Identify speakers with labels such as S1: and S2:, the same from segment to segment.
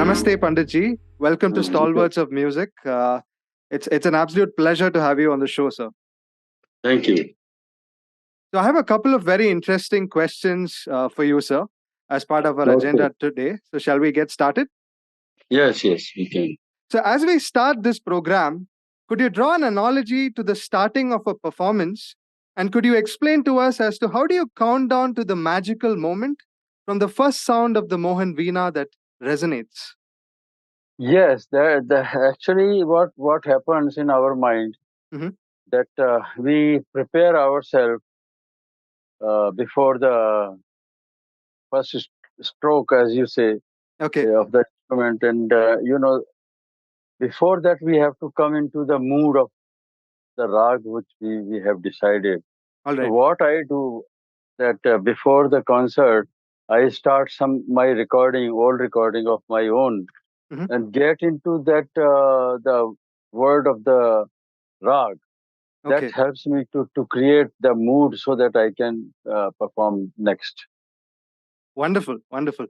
S1: Namaste, Panditji. Welcome to Stalwarts of Music. It's an absolute pleasure to have you on the show, sir.
S2: Thank you.
S1: So I have a couple of very interesting questions for you, sir, as part of our agenda today. So shall we get started?
S2: Yes, we can.
S1: So as we start this program, could you draw an analogy to the starting of a performance? And could you explain to us as to how do you count down to the magical moment from the first sound of the Mohan Veena that resonates?
S3: Yes, actually what happens in our mind
S1: Mhm.
S3: that we prepare ourselves before the first stroke, as you say,
S1: Okay.
S3: of the instrument, and before that we have to come into the mood of the rag which we have decided.
S1: All
S3: So
S1: right.
S3: what I do that before the concert, I start old recording of my own,
S1: Mhm.
S3: and get into that the word of the rag.
S1: Okay.
S3: That helps me to create the mood so that I can perform next.
S1: Wonderful, wonderful.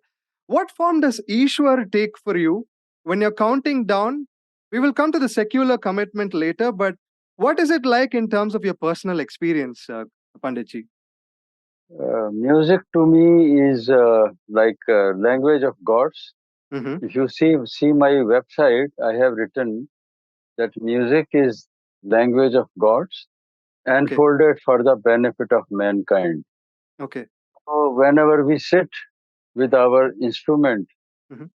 S1: What form does Ishwar take for you when you're counting down? We will come to the secular commitment later, but what is it like in terms of your personal experience, Panditji?
S3: Music to me is like language of gods.
S1: Mm-hmm.
S3: If you see my website, I have written that music is language of gods and
S1: Okay.
S3: folded for the benefit of mankind.
S1: Okay.
S3: So whenever we sit with our instrument,
S1: Mhm.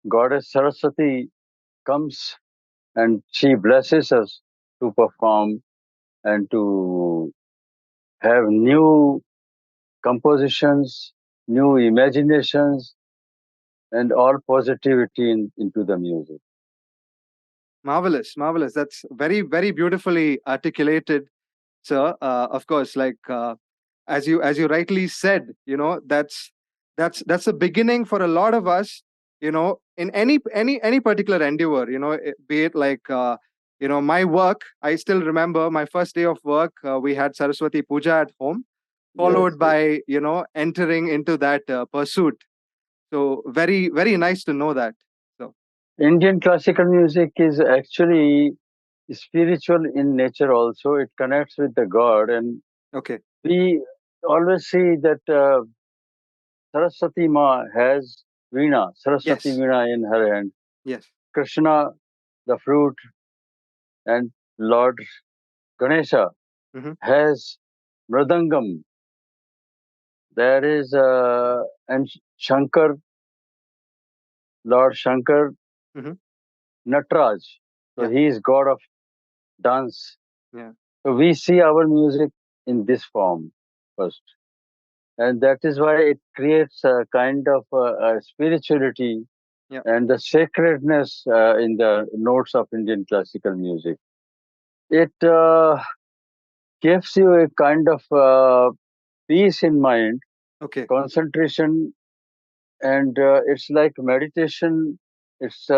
S3: Goddess Saraswati comes and she blesses us to perform and to have new compositions, new imaginations, and all positivity into the music.
S1: Marvelous, marvelous. That's very, very beautifully articulated, sir. Of course, like as you rightly said, that's a beginning for a lot of us. In any particular endeavor, be it like my work. I still remember my first day of work. We had Saraswati Puja at home, followed by entering into that pursuit. So very, very nice to know that. So
S3: Indian classical music is actually spiritual in nature also. It connects with the God, and
S1: okay.
S3: we always see that Saraswati Ma has Saraswati
S1: Yes.
S3: Veena in her hand.
S1: Yes.
S3: Krishna, the fruit, and Lord Ganesha
S1: Mhm.
S3: has Mridangam. There is and Shankar, Lord Shankar,
S1: Mhm.
S3: Natraj. So
S1: Yeah.
S3: he is God of dance.
S1: Yeah.
S3: So we see our music in this form first, and that is why it creates a kind of a spirituality
S1: Yeah.
S3: and the sacredness in the notes of Indian classical music. It gives you a kind of peace in mind,
S1: Okay.
S3: concentration, and it's like meditation. It's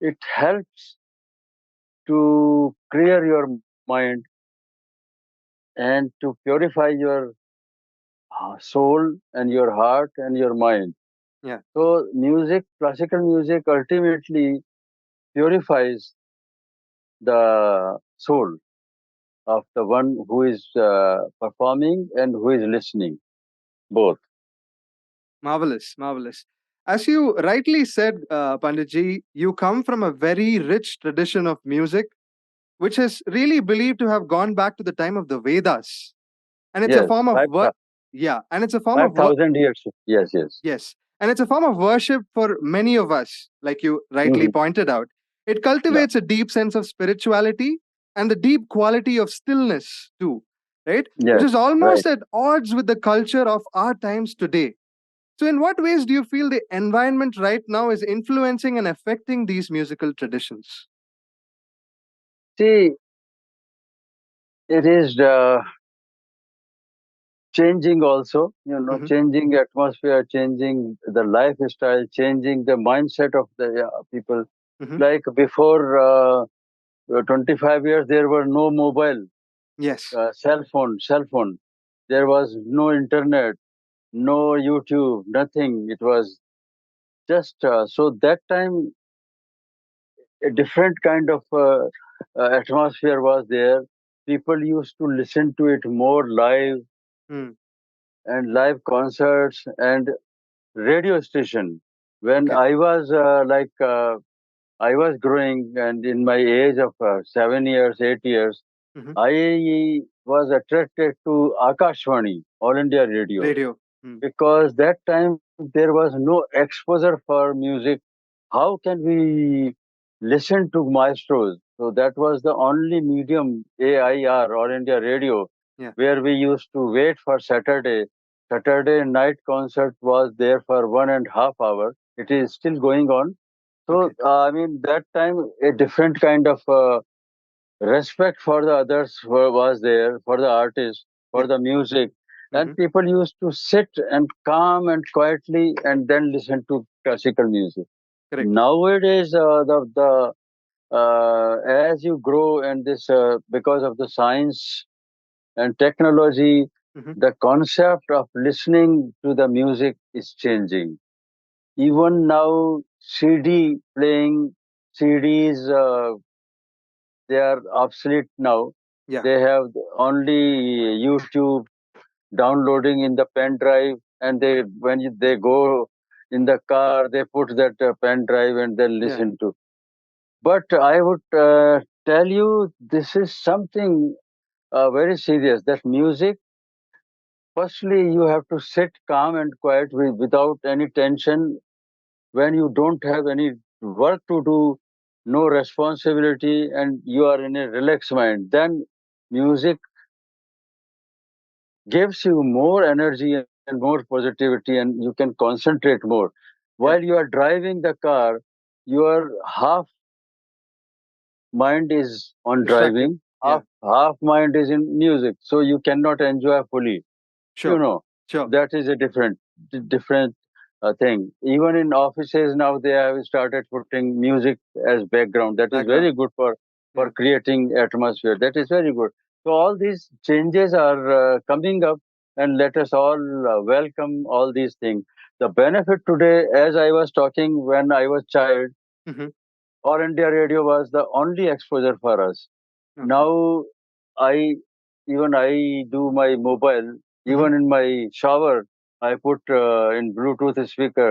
S3: it helps to clear your mind and to purify your soul and your heart and your mind.
S1: Yeah.
S3: So classical music ultimately purifies the soul of the one who is performing and who is listening, both.
S1: Marvelous. Marvelous. As you rightly said, Panditji, you come from a very rich tradition of music, which is really believed to have gone back to the time of the Vedas. And it's a
S3: Yes,
S1: form of work. Yeah. And it's a form of work.
S3: 5,000 years. Yes.
S1: Yes. And it's a form of worship for many of us, like you rightly
S3: Mhm.
S1: pointed out. It
S3: Yeah.
S1: cultivates a deep sense of spirituality and the deep quality of stillness, too, right?
S3: Yes,
S1: Which is almost
S3: right.
S1: at odds with the culture of our times today. So, in what ways do you feel the environment right now is influencing and affecting these musical traditions?
S3: See, it is changing also,
S1: Hmm.
S3: changing atmosphere, changing the lifestyle, changing the mindset of the people.
S1: Hmm.
S3: Like before 25 years, there were no mobile,
S1: Yes.
S3: cell phone. There was no internet, no YouTube, nothing. It was just so that time a different kind of atmosphere was there. People used to listen to it more live,
S1: Hmm.
S3: and live concerts and radio station. When
S1: Okay.
S3: I was I was growing, and in my age of 7 years, 8 years,
S1: Hmm.
S3: I was attracted to Akashvani, All India Radio,
S1: Radio. Hmm.
S3: because that time there was no exposure for music. How can we listen to maestros? So that was the only medium, AIR, All India Radio,
S1: Yeah.
S3: where we used to wait for Saturday. Saturday night concert was there for 1.5 hours. It is still going on. So,
S1: Okay.
S3: I mean, that time a different kind of respect for the others was there, for the artist, for
S1: Yeah.
S3: the music.
S1: Hmm.
S3: And people used to sit and calm and quietly and then listen to classical music.
S1: Correct.
S3: Nowadays, as you grow and this because of the science and technology,
S1: Hmm.
S3: the concept of listening to the music is changing. Even now, CD playing, CDs, they are obsolete now.
S1: Yeah.
S3: They have only YouTube downloading in the pen drive, and they go in the car, they put that pen drive and they
S1: Yeah.
S3: listen to. But I would tell you, this is something very serious. That music, firstly, you have to sit calm and quiet without any tension. When you don't have any work to do, no responsibility, and you are in a relaxed mind, then music gives you more energy and more positivity, and you can concentrate more. While
S1: Yeah.
S3: you are driving the car, your half mind is on
S1: Distracted.
S3: driving,
S1: Yeah.
S3: half mind is in music, so you cannot enjoy fully. You
S1: Sure.
S3: know,
S1: Sure.
S3: that is a different thing. Even in offices now, they have started putting music as background. That is
S1: Background.
S3: very good for
S1: Yeah.
S3: creating atmosphere. That is very good. So all these changes are coming up, and let us all welcome all these things. The benefit today, as I was talking when I was child,
S1: Hmm.
S3: All India Radio was the only exposure for us.
S1: Okay.
S3: Now I I do my mobile,
S1: Hmm.
S3: even in my shower, I put in Bluetooth speaker,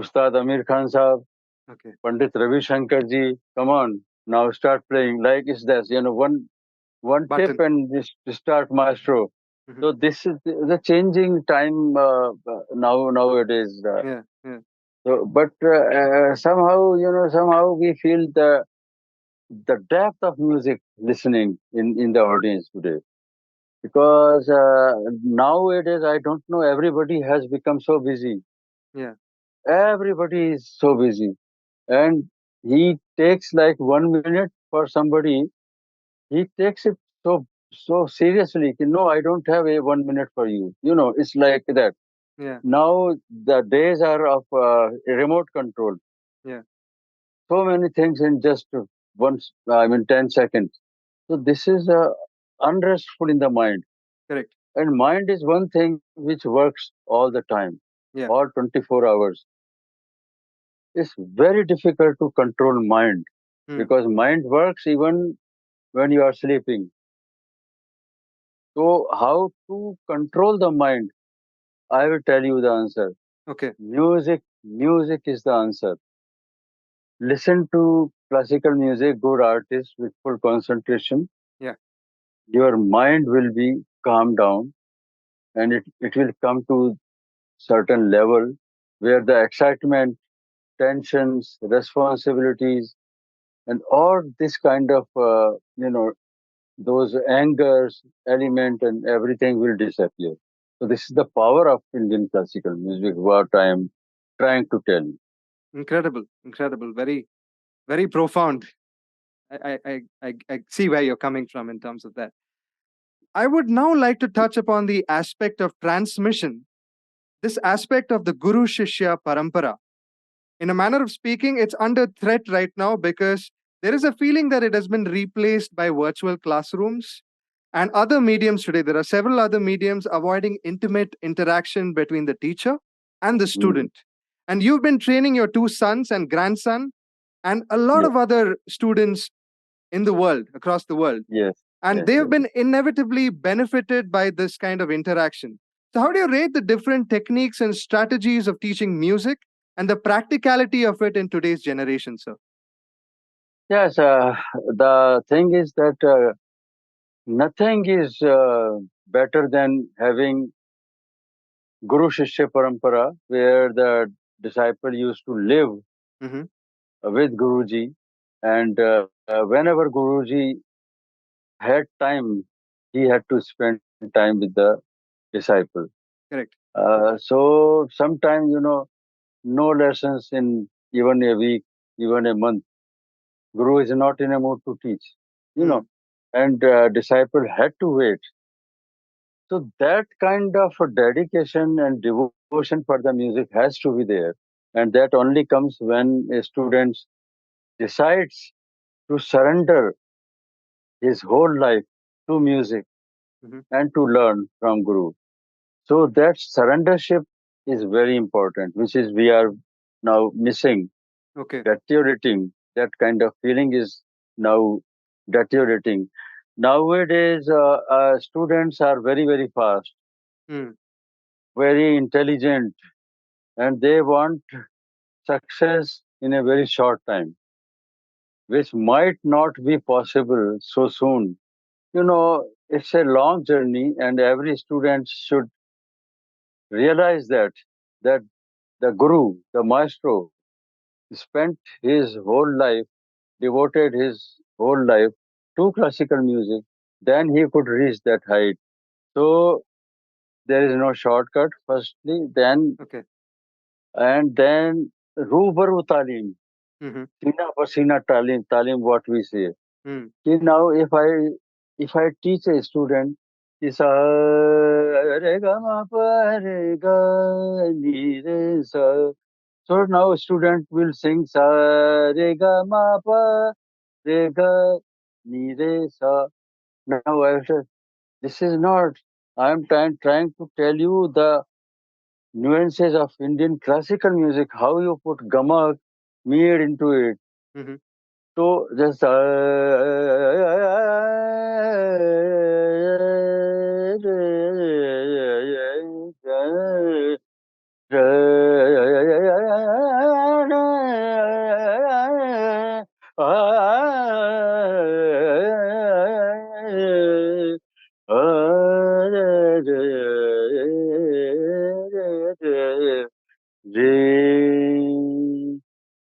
S3: Ustad Amir Khan Sahab,
S1: Okay.
S3: Pandit Ravi Shankar ji, come on, now start playing. Like is this, one tip
S1: Button.
S3: and just start maestro.
S1: Hmm.
S3: So this is the changing time nowadays.
S1: Yeah. Yeah.
S3: But somehow, somehow we feel the depth of music listening in the audience today, because nowadays I don't know, everybody has become so busy.
S1: Yeah.
S3: Everybody is so busy, and he takes like 1 minute for somebody. He takes it so seriously. No, I don't have a 1 minute for you. It's like that.
S1: Yeah.
S3: Now the days are of remote control.
S1: Yeah.
S3: So many things in just once. I mean, 10 seconds. So this is unrestful in the mind.
S1: Correct.
S3: And mind is one thing which works all the time,
S1: Yeah.
S3: all 24 hours. It's very difficult to control mind,
S1: Hmm.
S3: because mind works even when you are sleeping. So, how to control the mind? I will tell you the answer.
S1: Okay.
S3: Music is the answer. Listen to classical music, good artists with full concentration.
S1: Yeah.
S3: Your mind will be calmed down, and it will come to certain level where the excitement, tensions, responsibilities, and all this kind of those angers element and everything will disappear. So this is the power of Indian classical music, what I am trying to tell you.
S1: Incredible. Incredible. Very, very profound. I see where you're coming from in terms of that. I would now like to touch upon the aspect of transmission, this aspect of the Guru Shishya Parampara. In a manner of speaking, it's under threat right now because there is a feeling that it has been replaced by virtual classrooms and other mediums today. There are several other mediums avoiding intimate interaction between the teacher and the
S3: Mm,
S1: student. And you've been training your two sons and grandson and a lot
S3: Yes,
S1: of other students in the world, across the world.
S3: yes,
S1: And
S3: yes,
S1: they've
S3: yes.
S1: been inevitably benefited by this kind of interaction. So, how do you rate the different techniques and strategies of teaching music and the practicality of it in today's generation, sir?
S3: Yes, the thing is that nothing is better than having Guru Shishya Parampara, where the disciple used to live
S1: Hmm.
S3: with Guruji, and whenever Guruji had time, he had to spend time with the disciple.
S1: Correct.
S3: So sometimes, no lessons in even a week, even a month. Guru is not in a mood to teach, you know,
S1: Mm.
S3: and disciple had to wait. So that kind of a dedication and devotion for the music has to be there, and that only comes when a student decides to surrender his whole life to music
S1: Hmm.
S3: and to learn from Guru. So that surrendership is very important, which is we are now missing,
S1: Okay.
S3: deteriorating. That kind of feeling is now deteriorating. Nowadays, students are very, very fast,
S1: Mm.
S3: very intelligent, and they want success in a very short time, which might not be possible so soon. It's a long journey, and every student should realize that the guru, the maestro, spent his whole life, devoted his whole life to classical music, then he could reach that height. So there is no shortcut, firstly,
S1: Okay.
S3: then Rubaru Talim,
S1: Hmm.
S3: Sina Pasina Talim, what we say.
S1: Mm.
S3: See, now if I teach a student, is re ga ma pa re ga ni re sa. So now student will sing sa re ga ma pa re ga ni re sa. Now I said, this is not. I am trying to tell you the nuances of Indian classical music, how you put gamak, made into it.
S1: Hmm.
S3: So just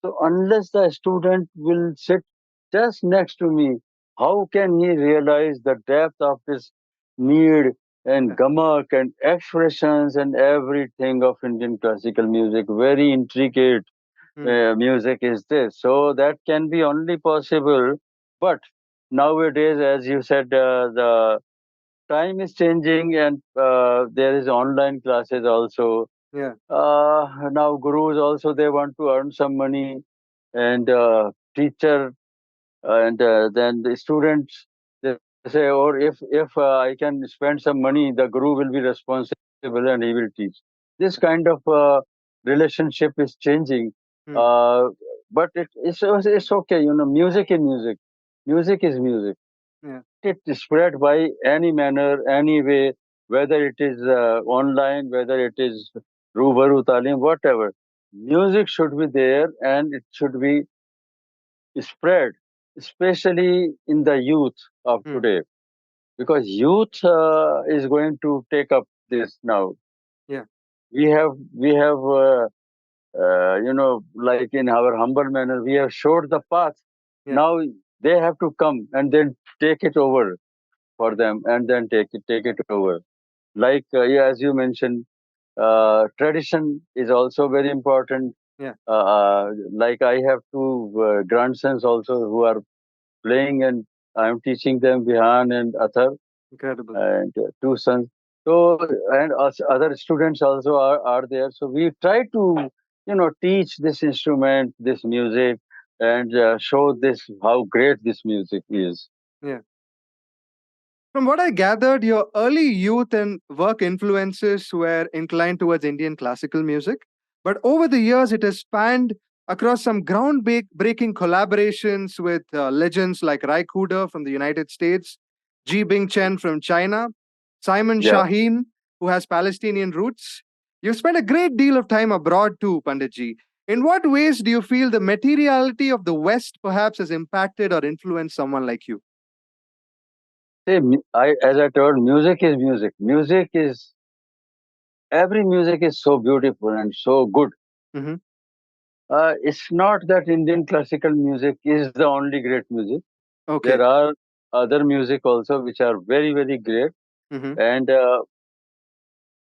S3: so unless the student will sit just next to me, how can he realize the depth of this need and gamak and expressions and everything of Indian classical music? Very intricate
S1: Mm.
S3: music is this. So that can be only possible. But nowadays, as you said, the time is changing and there is online classes also.
S1: Yeah.
S3: Now gurus also they want to earn some money, and teacher and then the students they say, or if I can spend some money, the guru will be responsible and he will teach. This kind of relationship is changing,
S1: Mm.
S3: uh, but it's okay. Music is music. Music is music.
S1: Yeah.
S3: It is spread by any manner, any way, whether it is online, whether it is rubaru talim, whatever. Music should be there and it should be spread, especially in the youth of
S1: Mm.
S3: today, because youth is going to take up this now.
S1: Yeah.
S3: We have like in our humble manner, we have showed the path.
S1: Yeah.
S3: Now they have to come and then take it over for them, and then take it over. Like yeah, as you mentioned, tradition is also very important.
S1: Yeah.
S3: Like I have two grandsons also who are playing, and I'm teaching them Vihan and Athar,
S1: Incredible.
S3: and two sons. So and us other students also are there. So we try to teach this instrument, this music, and show this how great this music is.
S1: Yeah. From what I gathered, your early youth and work influences were inclined towards Indian classical music. But over the years, it has spanned across some groundbreaking collaborations with legends like Rai Kuder from the United States, Ji Bing Chen from China, Simon
S3: Yeah.
S1: Shaheen, who has Palestinian roots. You've spent a great deal of time abroad too, Panditji. In what ways do you feel the materiality of the West perhaps has impacted or influenced someone like you?
S3: See, as I told, music is music. Every music is so beautiful and so good.
S1: Hmm.
S3: It's not that Indian classical music is the only great music.
S1: Okay.
S3: There are other music also which are very, very great.
S1: Hmm.
S3: And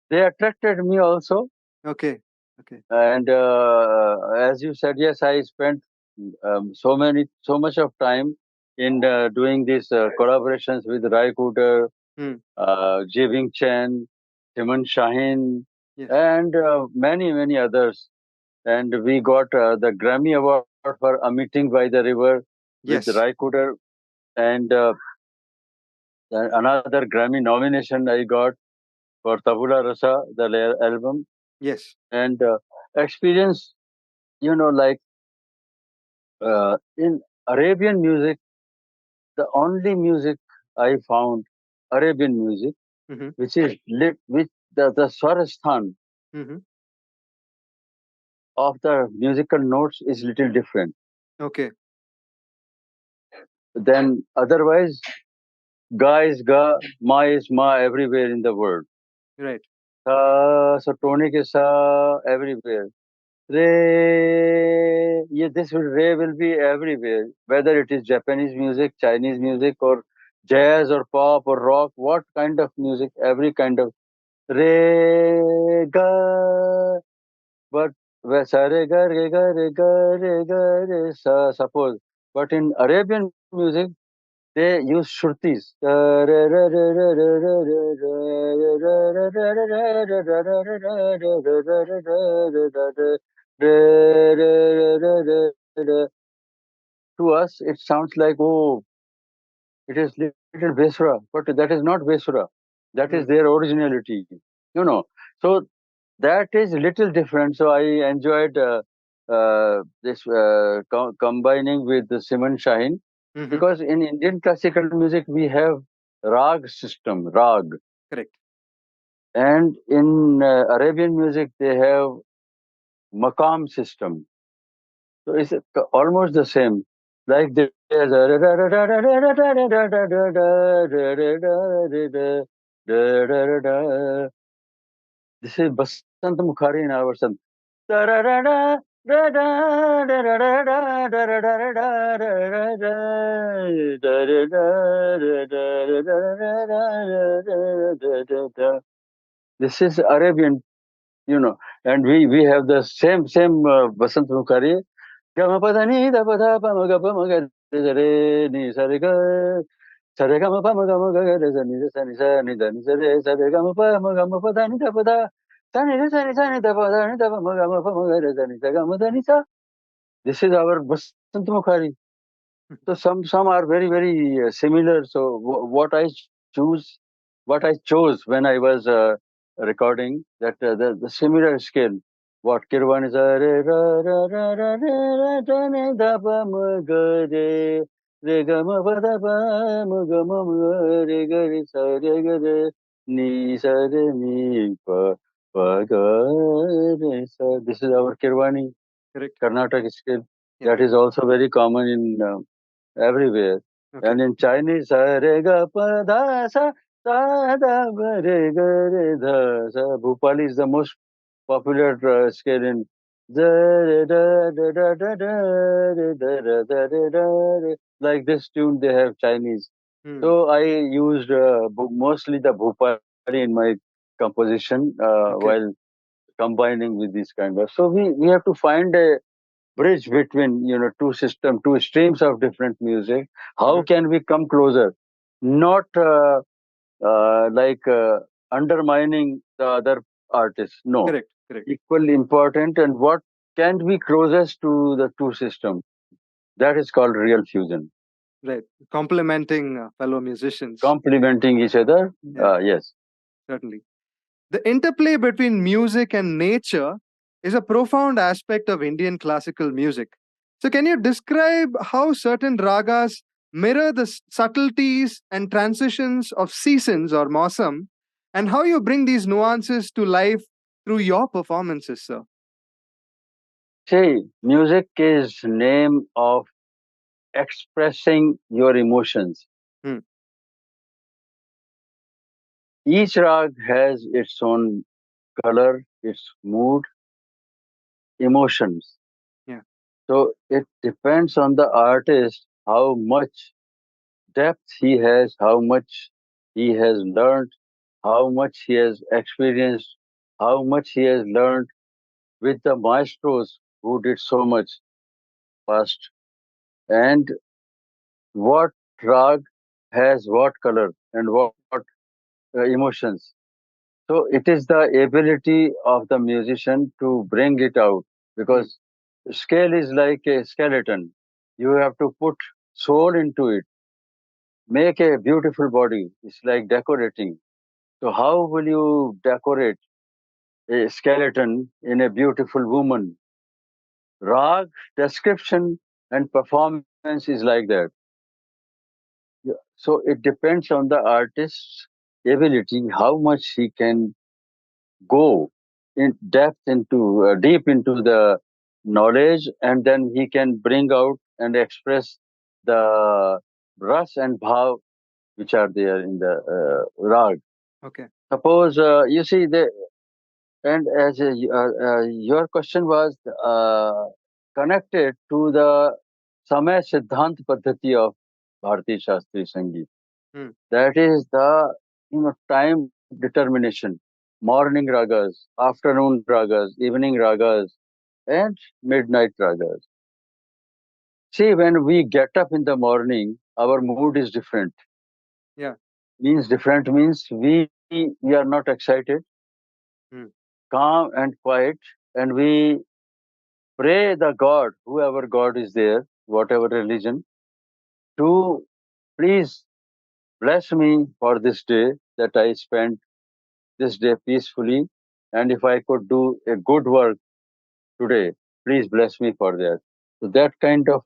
S3: they attracted me also.
S1: Okay. Okay.
S3: And as you said, yes, I spent so much of time in doing these collaborations with Rai Kuder,
S1: Hmm.
S3: Jiving Chen, Simon Shaheen,
S1: Yes.
S3: and many, many others. And we got the Grammy Award for A Meeting by the River with
S1: Yes.
S3: Rai Kuder, and another Grammy nomination I got for Tabula Rasa, the album,
S1: Yes.
S3: and experience, like in Arabian music, the only music I found, Arabian music,
S1: Hmm.
S3: which is which the Swarasthan
S1: Hmm.
S3: of the musical notes is little different.
S1: Okay.
S3: Then otherwise, Ga is Ga, Ma is Ma everywhere in the world.
S1: Right.
S3: So tonic is Sa everywhere. Re, yeah, Re will be everywhere, whether it is Japanese music, Chinese music, or jazz, or pop, or rock, what kind of music, every kind of Re, Ga, but sa re ga re ga re ga re ga re sa, suppose. But in Arabian music, they use shrutis. To us, it sounds like, oh, it is little Vesura, but that is not Vesura. That is
S1: Mm.
S3: their originality, you know. So that is little different. So I enjoyed this combining with the Simon Shaheen,
S1: Hmm.
S3: because in Indian classical music we have rag system, rag,
S1: Correct.
S3: and in Arabian music they have maqam system. So it's almost the same. Like there's this is Basant Mukhari in our version. This is Arabian, and we have the same Basant Mukhari. Gama pada ni da pada pa ma ga re ni sa re ga sa re ga ma pa ma ga re sa ni sa ni da ni sa re ga ma pa da ni da pada sa ni re sa ni da pa da ni da pa ma ga re sa ni sa ga ma da ni sa. This is our Basant Mukhari. So some are very very similar. So choose, what I chose when I was recording, that the similar scale. What Kirwan is a re ra ra ra ra re ra da ne da pa ma ga re ga ma pa da pa ma ga ma re ga re sa re ga re ni sa re ni pa ga re sa. This is our Kirwani
S1: Correct.
S3: Karnataka scale.
S1: Yeah.
S3: That is also very common in everywhere.
S1: Okay.
S3: And in Chinese, sa re ga pa da sa da ba re ga re dha sa. Bhupali is the most popular scale in da re da da da da da re da da da re da re. Like this tune they have Chinese.
S1: Hmm.
S3: So I used mostly the Bhupali in my composition
S1: Okay.
S3: while combining with this kind of. So we have to find a bridge between two streams of different music. How
S1: Hmm.
S3: can we come closer, not like undermining the other artists? No,
S1: Correct. Correct.
S3: equally important. And what can be closest to the two systems? That is called real fusion.
S1: Right. Complementing fellow musicians.
S3: Complementing each other.
S1: Yeah.
S3: Yes.
S1: Certainly. The interplay between music and nature is a profound aspect of Indian classical music. So, can you describe how certain ragas mirror the subtleties and transitions of seasons or mosam, and how you bring these nuances to life through your performances, sir?
S3: See, music is name of expressing your emotions.
S1: Hmm.
S3: Each rag has its own color, its mood, emotions.
S1: Yeah.
S3: So it depends on the artist how much depth he has, how much he has learned, how much he has experienced, how much he has learned with the maestros who did so much past, and what rag has what color and what emotions. So it is the ability of the musician to bring it out,
S1: Hmm.
S3: because scale is like a skeleton. You have to put soul into it, make a beautiful body. It's like decorating. So how will you decorate a skeleton in a beautiful woman? Rag, description, and performance is like that. Yeah. So it depends on the artist's ability, how much he can go in depth into deep into the knowledge, and then he can bring out and express the ras and bhav which are there in the rag.
S1: Okay.
S3: Suppose you see the and as your question was connected to the Samay Siddhant Paddhati of Bharati Shastri Sangeet.
S1: Hmm.
S3: That is the time determination. Morning ragas, afternoon ragas, evening ragas, and midnight ragas. See, when we get up in the morning, our mood is different.
S1: Yeah.
S3: Means different means we are not excited,
S1: Hmm.
S3: calm and quiet, and we pray the God, whoever God is there, whatever religion, to please bless me for this day that I spent this day peacefully. And if I could do a good work today, please bless me for that. So that kind of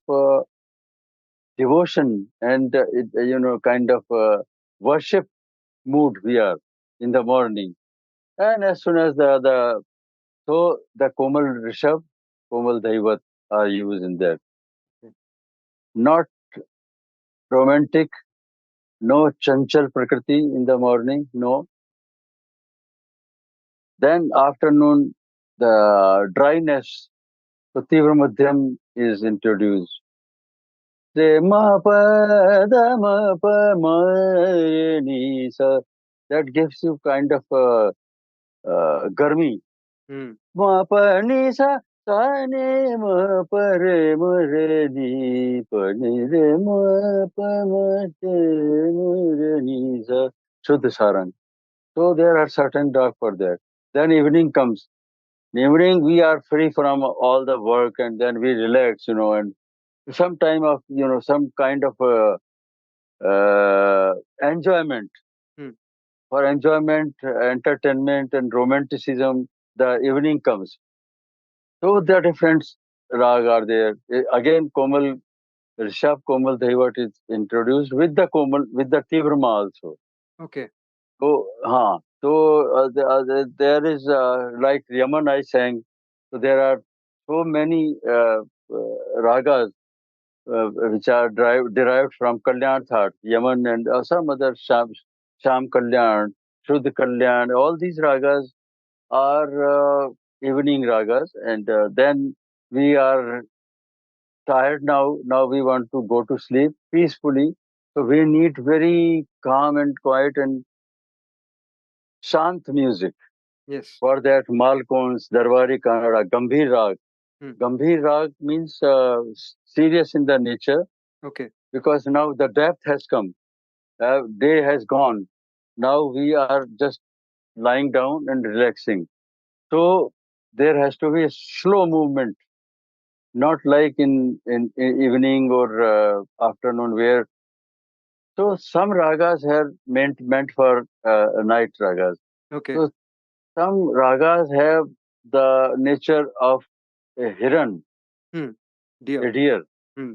S3: devotion and kind of worship mood we are in the morning. And as soon as the Komal Rishabh, Komal Daivat are used in that. Not romantic, no chanchal prakriti in the morning, no. Then afternoon, the dryness, so Tivra Madhyam is introduced. Re ma pa da ma pa ma re ni sa. That gives you kind of garmi.
S1: Hmm.
S3: Ma pa ni sa sa ne ma pa re ni pa ni re ma pa ma re ni sa. Shuddha Sarang. So there are certain dark for that. Then evening comes. In evening we are free from all the work, and then we relax, and some time of some kind of enjoyment.
S1: Hmm.
S3: For enjoyment, entertainment, and romanticism, the evening comes. So the different rag are there. Again, Komal Rishabh Komal Daivat is introduced with the Komal with the Tivrama also.
S1: Okay.
S3: So, there is like Yaman I sang. So there are so many ragas which are derived from Kalyan Thar, Yaman, and some other Sham Kalyan, Shuddh Kalyan. All these ragas are evening ragas, and then we are tired now. Now we want to go to sleep peacefully. So we need very calm and quiet and shant music.
S1: Yes.
S3: For that, Malkons, Darwari Kannada, Gambhir Rag.
S1: Hmm.
S3: Gambhir Rag means serious in the nature,
S1: Okay.
S3: because now the depth has come. Day has gone. Now we are just lying down and relaxing. So there has to be a slow movement, not like in evening or afternoon where. So some ragas are meant for night ragas.
S1: Okay.
S3: So some ragas have the nature of a heron,
S1: Dear.
S3: a deer,
S1: Hmm.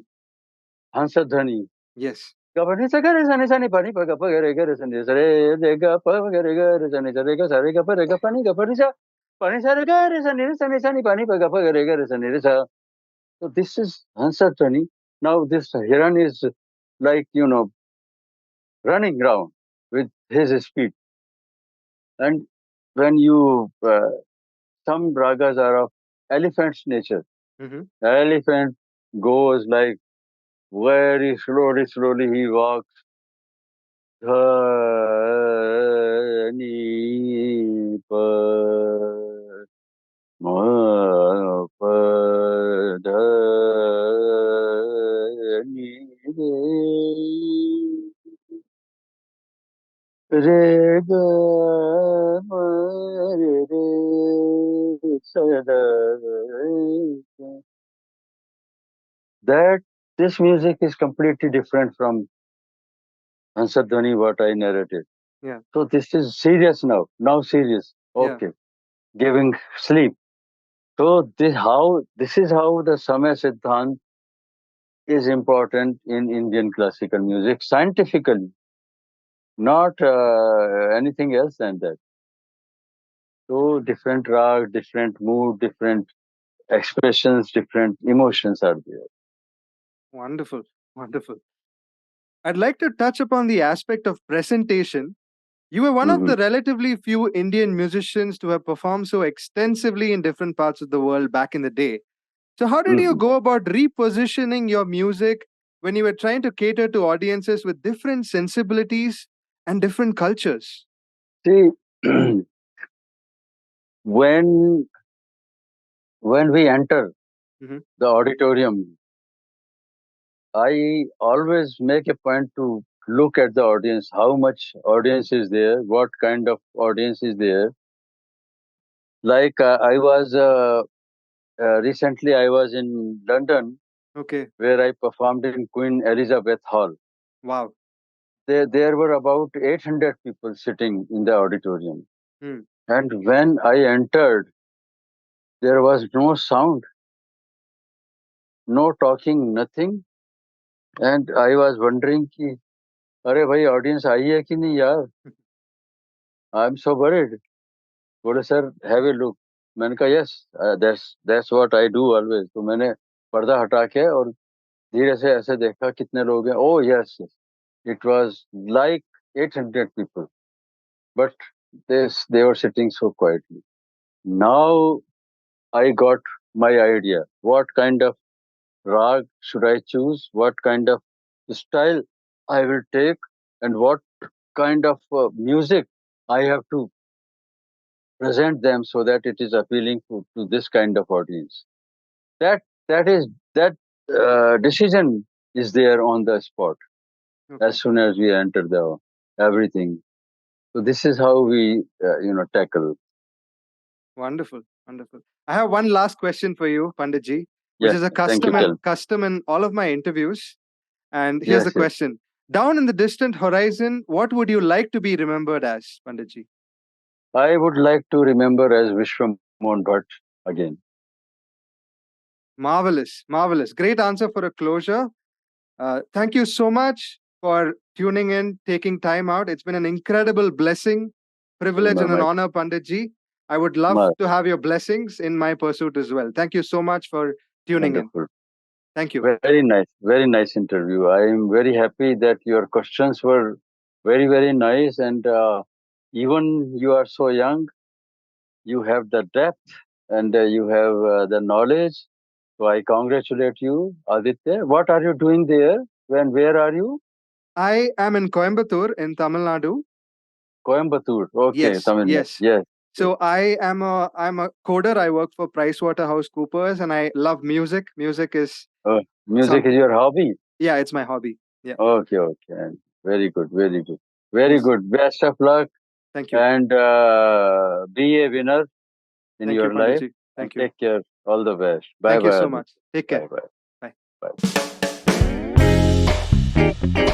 S3: Hansadhani.
S1: Yes.
S3: Gapani sa gare sani sani pani pa gapa gare gare sani sa re de gapa gare gare sani sa re ga sa re gapa re gapa ni gapa sa pani sa re gare sani re sani sani pani pa gapa gare gare sani re sa. So this is Hansadhani. Now this heron is like running round with his speed. And when you some ragas are of elephant's nature.
S1: Mm-hmm.
S3: Elephant goes like very slowly, slowly he walks. Dhani pa ma pa dhani re ga ma re sa da. That this music is completely different from Hansadhani what I narrated.
S1: Yeah.
S3: So this is serious now. Now serious. Okay. Giving sleep. So this is how the Samay Siddhant is important in Indian classical music scientifically, not anything else than that. So different rag, different mood, different expressions, different emotions are there.
S1: Wonderful. Wonderful. I'd like to touch upon the aspect of presentation. You were one of
S3: Mhm.
S1: the relatively few Indian musicians to have performed so extensively in different parts of the world back in the day. So, how did you
S3: Mhm.
S1: go about repositioning your music when you were trying to cater to audiences with different sensibilities and different cultures?
S3: See, when we enter
S1: Mhm.
S3: the auditorium, I always make a point to look at the audience, how much audience is there, what kind of audience is there. Like I was recently, I was in London
S1: Okay.
S3: where I performed in Queen Elizabeth Hall.
S1: Wow.
S3: There were about 800 people sitting in the auditorium.
S1: Hmm.
S3: And when I entered, there was no sound, no talking, nothing. And I was wondering, ki, अरे भाई audience आई है कि नहीं यार? I'm so worried. बोले sir have a look. मैंने कहा yes that's what I do always. तो मैंने पर्दा हटा के और धीरे से ऐसे देखा कितने लोग हैं. Oh yes, it was like 800 people, but they were sitting so quietly. Now I got my idea. What kind of rag should I choose? What kind of style I will take, and what kind of music I have to present them so that it is appealing to this kind of audience. That that is that decision is there on the spot
S1: Okay.
S3: as soon as we enter the everything. So this is how we tackle.
S1: Wonderful. Wonderful. I have one last question for you, Panditji, which
S3: Yes,
S1: is a
S3: thank you. Tell.
S1: custom in all of my interviews. And here's the
S3: Yes, yes.
S1: question. Down in the distant horizon, what would you like to be remembered as, Panditji?
S3: I would like to remember as Vishwa Bhatt again.
S1: Marvelous. Marvelous. Great answer for a closure. Thank you so much for tuning in, taking time out. It's been an incredible blessing, privilege, and an
S3: My,
S1: honor, Panditji. I would love
S3: my,
S1: to have your blessings in my pursuit as well. Thank you so much for tuning in.
S3: wonderful.
S1: Thank you.
S3: Very nice interview. I am very happy that your questions were very, very nice, and even you are so young, you have the depth and you have the knowledge. So I congratulate you, Aditya. What are you doing there? Where are you?
S1: I am in Coimbatore in Tamil Nadu.
S3: Coimbatore. Okay,
S1: Yes,
S3: Tamil Nadu.
S1: yes.
S3: Yes. Yes.
S1: So I'm a coder. I work for PricewaterhouseCoopers, and I love music. Music is
S3: Music is
S1: something.
S3: your hobby.
S1: Yeah, it's my hobby. Yeah.
S3: Okay, okay. And very good, very good, very
S1: Yes.
S3: good. Best of luck
S1: Thank you.
S3: and be a winner in
S1: Thank you,
S3: your life
S1: Panditji.
S3: and
S1: Thank you.
S3: take care. All the best. Bye
S1: Thank you
S3: bye,
S1: so
S3: Aditya.
S1: much. Take
S3: Bye
S1: care.
S3: bye.
S1: Bye.
S3: Bye.